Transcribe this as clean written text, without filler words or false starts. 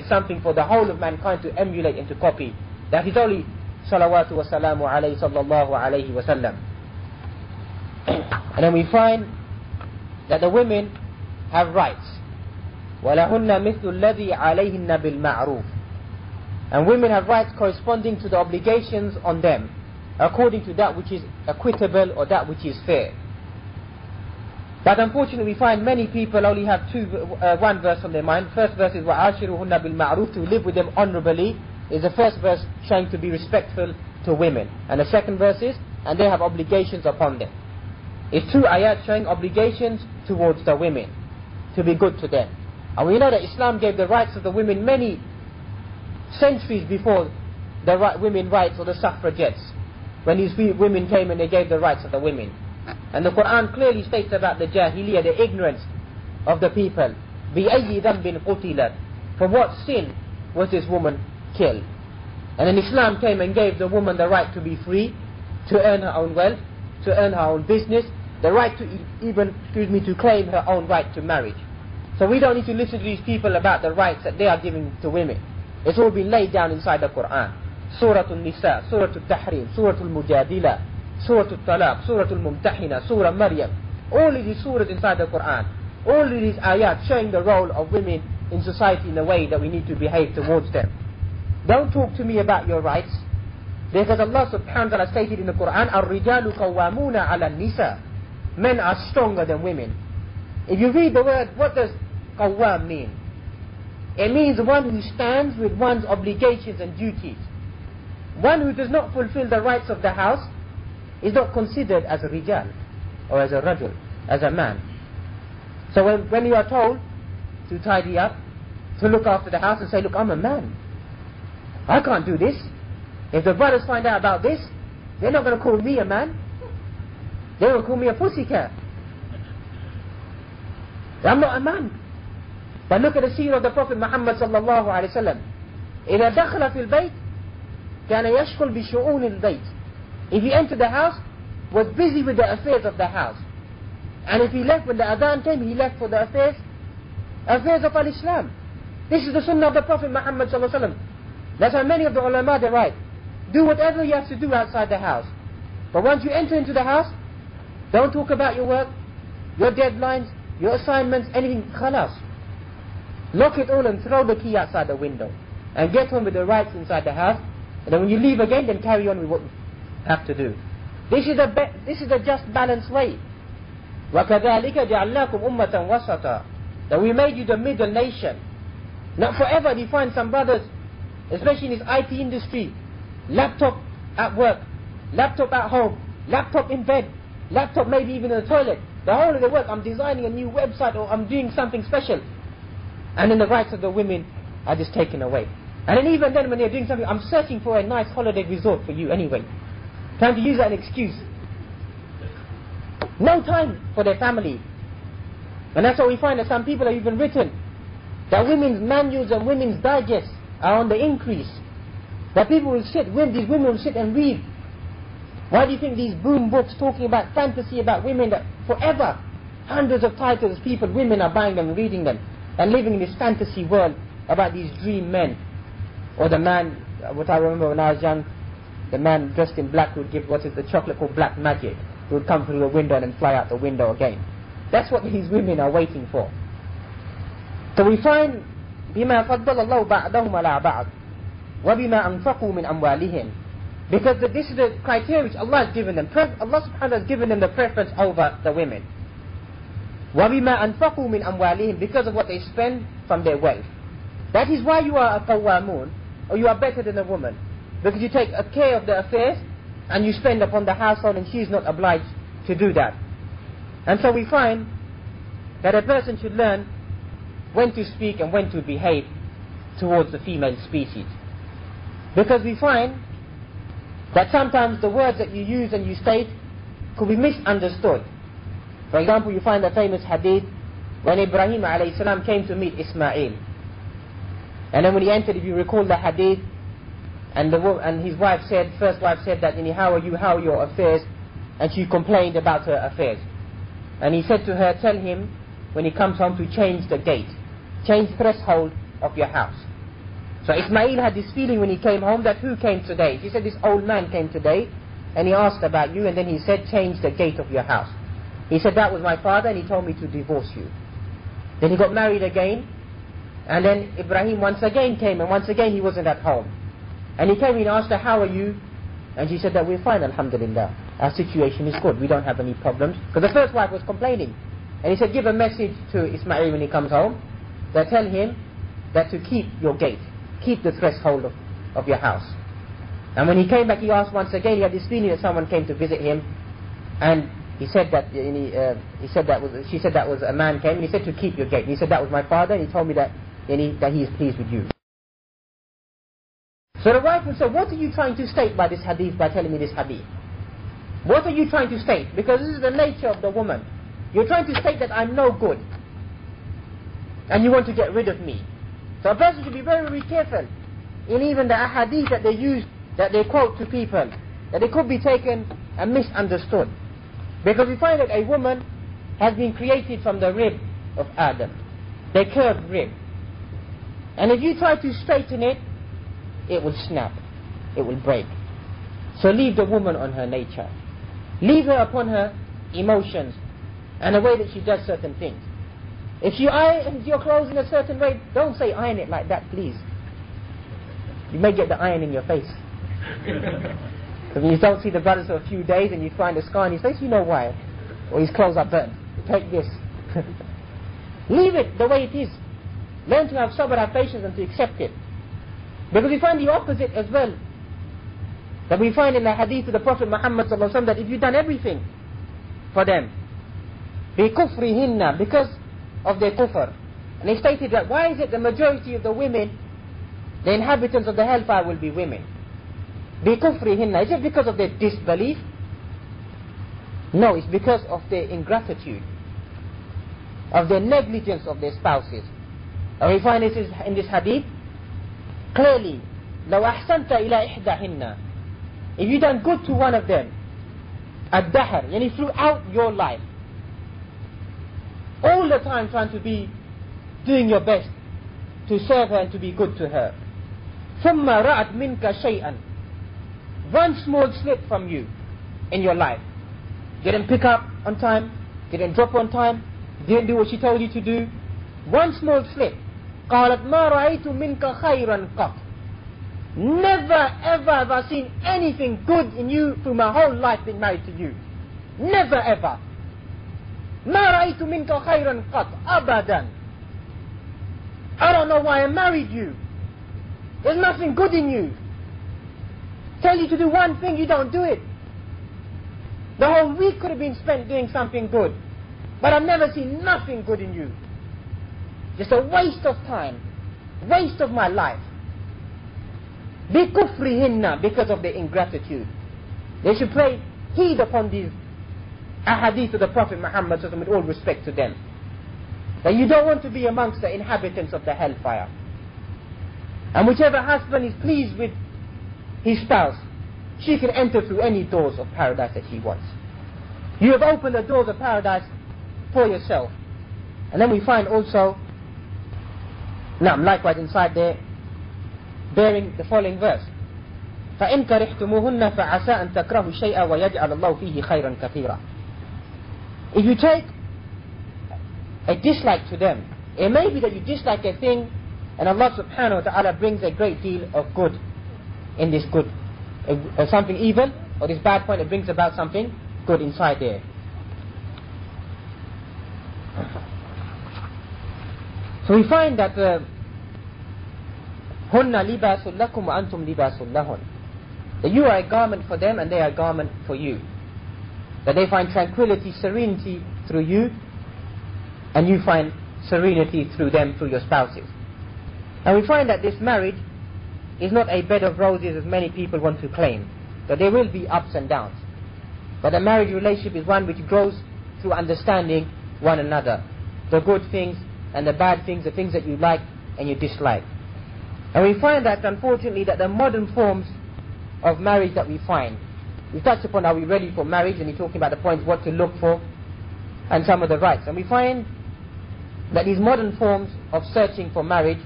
is something for the whole of mankind to emulate and to copy. That is only salawatu wa salamu alayhi sallallahu alayhi wa sallam. And then we find that the women have rights. وَلَهُنَّ مِثْلُ الَّذِي عَلَيْهِنَّ بِالْمَعْرُوفِ. And women have rights corresponding to the obligations on them, according to that which is equitable or that which is fair. But unfortunately we find many people only have one verse on their mind. First verse is وَعَاشِرُهُنَّ بِالْمَعْرُوفِ, to live with them honorably, is the first verse showing to be respectful to women. And the second verse is, and they have obligations upon them. It's two ayat showing obligations towards the women, to be good to them. And we know that Islam gave the rights of the women many centuries before the women rights or the suffragettes. When these women came and they gave the rights of the women. And the Quran clearly states about the Jahiliyyah, the ignorance of the people. بِأَيِّ ذَنْبٍ قُتِلَتْ, for what sin was this woman killed? And then Islam came and gave the woman the right to be free, to earn her own wealth, to earn her own business, the right to even, to claim her own right to marriage. So we don't need to listen to these people about the rights that they are giving to women. It's all been laid down inside the Quran. Surah Al-Nisa, Surah Al-Tahrim, Surah Al-Mujadila, Surah Al-Talaq, Surah Al-Mumtahina, Surah Maryam. All of these surahs inside the Quran, all of these ayat showing the role of women in society in the way that we need to behave towards them. Don't talk to me about your rights, because Allah subhanahu wa ta'ala stated in the Quran, الرِّجَالُ قَوَّامُونَ عَلَى النِّسَاءِ, men are stronger than women. If you read the word, what does qawwam mean? It means one who stands with one's obligations and duties. One who does not fulfill the rights of the house is not considered as a rijal, or as a rajul, as a man. So when you are told to tidy up, to look after the house and say, look, I'm a man, I can't do this. If the brothers find out about this, they're not going to call me a man, they will call me a pussycat. I'm not a man. But look at the seerah of the Prophet Muhammad sallallahu alayhi wa sallam. إِذَا دَخْلَ فِي الْبَيْتِ كَانَ يَشْغَلْ بِشُؤُونِ الْبَيْتِ. If he entered the house, was busy with the affairs of the house. And if he left, when the adhan came, he left for the affairs of al-Islam. This is the sunnah of the Prophet Muhammad sallallahu alayhi wa sallam. That's why many of the ulama, they write, do whatever you have to do outside the house. But once you enter into the house, don't talk about your work, your deadlines, your assignments, anything, khalas. Lock it all and throw the key outside the window. And get on with the rights inside the house. And then when you leave again, then carry on with what you have to do. This is the just balanced way. وَكَذَلِكَ جَعَلْنَاكُمْ أُمَّةً وَسَطًا. That we made you the middle nation. Not forever you find some brothers, especially in this IT industry, laptop at work, laptop at home, laptop in bed, laptop maybe even in the toilet. The whole of the work, I'm designing a new website or I'm doing something special. And then the rights of the women are just taken away. And then even then when they're doing something, I'm searching for a nice holiday resort for you anyway. Trying to use that as an excuse. No time for their family. And that's what we find, that some people have even written that women's manuals and women's digests are on the increase. That people will sit, these women will sit and read. Why do you think these boom books talking about fantasy about women, that forever, hundreds of titles, women are buying them, reading them, and living in this fantasy world about these dream men? Or the man, what I remember when I was young, the man dressed in black would give, what is the chocolate called black magic. He would come through the window and then fly out the window again. That's what these women are waiting for. So we find, بِمَا فَضَّلَ اللَّهُ بَعْدَهُمْ عَلَىٰ بَعْضٍ وَبِمَا أَنْفَقُوا مِنْ أَمْوَالِهِمْ. Because this is the criteria which Allah has given them. Allah subhanahu wa ta'ala has given them the preference over the women. وَبِمَا أَنْفَقُوا مِنْ أَمْوَالِهِمْ, because of what they spend from their wealth. That is why you are a qawwamun, or you are better than a woman. Because you take care of the affairs, and you spend upon the household, and she is not obliged to do that. And so we find that a person should learn when to speak and when to behave towards the female species. Because we find that sometimes the words that you use and you state could be misunderstood. For example, you find the famous hadith when Ibrahim alayhi salam came to meet Ismail. And then when he entered, if you recall the hadith, and his wife said, first wife said that, how are you, how are your affairs? And she complained about her affairs. And he said to her, tell him when he comes home to change the gate, change threshold of your house. So Ismail had this feeling when he came home that who came today? He said, this old man came today and he asked about you, and then he said, change the gate of your house. He said, that was my father, and he told me to divorce you. Then he got married again, and then Ibrahim once again came, and once again he wasn't at home. And he came and asked her, how are you? And she said that we're fine, alhamdulillah. Our situation is good, we don't have any problems. Because the first wife was complaining. And he said, give a message to Ismail when he comes home, that tell him that to keep your gate, keep the threshold of your house. And when he came back, he asked once again, he had this feeling that someone came to visit him, and he said that she said that was a man came, and he said to keep your gate. And he said that was my father, and he told me that he is pleased with you. So the wife would say, what are you trying to state by this hadith, by telling me this hadith? What are you trying to state? Because this is the nature of the woman. You're trying to state that I'm no good, and you want to get rid of me. So a person should be very, very careful in even the ahadith that they use, that they quote to people, that they could be taken and misunderstood. Because we find that a woman has been created from the rib of Adam, the curved rib. And if you try to straighten it, it will snap, it will break. So leave the woman on her nature. Leave her upon her emotions and the way that she does certain things. If she irons your clothes in a certain way, don't say iron it like that, please. You may get the iron in your face. Because when you don't see the brother for a few days and you find a scar on his face, you know why. Or his clothes are burnt. Take this. Leave it the way it is. Learn to have sabr, have patience, and to accept it. Because we find the opposite as well. That we find in the hadith of the Prophet Muhammad ﷺ, that if you've done everything for them, بِكُفْرِهِنَّ, because of their kufr. And they stated that why is it the majority of the women, the inhabitants of the hellfire will be women? بِكُفْرِهِنَّ, is it because of their disbelief? No, it's because of their ingratitude, of their negligence of their spouses. And we find this in this hadith clearly. لو أحسنت إلى إحداهن, if you done good to one of them, الدهر, yani throughout your life, all the time trying to be doing your best to serve her and to be good to her, ثم رأت منك شيئا, one small slip from you in your life, didn't pick up on time, didn't drop on time, didn't do what she told you to do, one small slip, قالت ما رأيت منك خيرا قط, never ever have I seen anything good in you through my whole life being married to you. Never ever. ما رأيت منك خيرا قط أبدا. I don't know why I married you. There's nothing good in you. Tell you to do one thing, you don't do it. The whole week could have been spent doing something good, but I've never seen nothing good in you. Just a waste of time, waste of my life. بِكُفْرِهِنَّ, because of their ingratitude. They should pay heed upon these ahadith of the Prophet Muhammad with all respect to them. That you don't want to be amongst the inhabitants of the hellfire. And whichever husband is pleased with his spouse, she can enter through any doors of paradise that she wants. You have opened the doors of paradise for yourself. And then we find also, likewise inside there, bearing the following verse, فَإِن كَرِحْتُمُوهُنَّ فَعَسَىٰ أَن تَكْرَهُ شَيْئًا وَيَجْعَلَ اللَّهُ فِيهِ خَيْرًا كَثِيرًا. If you take a dislike to them, it may be that you dislike a thing, and Allah subhanahu wa ta'ala brings a great deal of good in this good, something evil, or this bad point, it brings about something good inside there. So we find that هُنَّ لِبَاسٌ لَكُمْ وَأَنْتُمْ لِبَاسٌ لَهُنْ, that you are a garment for them and they are a garment for you. That they find tranquility, serenity through you, and you find serenity through them, through your spouses. And we find that this marriage is not a bed of roses as many people want to claim. That there will be ups and downs. But a marriage relationship is one which grows through understanding one another. The good things and the bad things, the things that you like and you dislike. And we find that, unfortunately, that the modern forms of marriage that we find, we touched upon, are we ready for marriage, and we're talking about the points, what to look for, and some of the rights. And we find that these modern forms of searching for marriage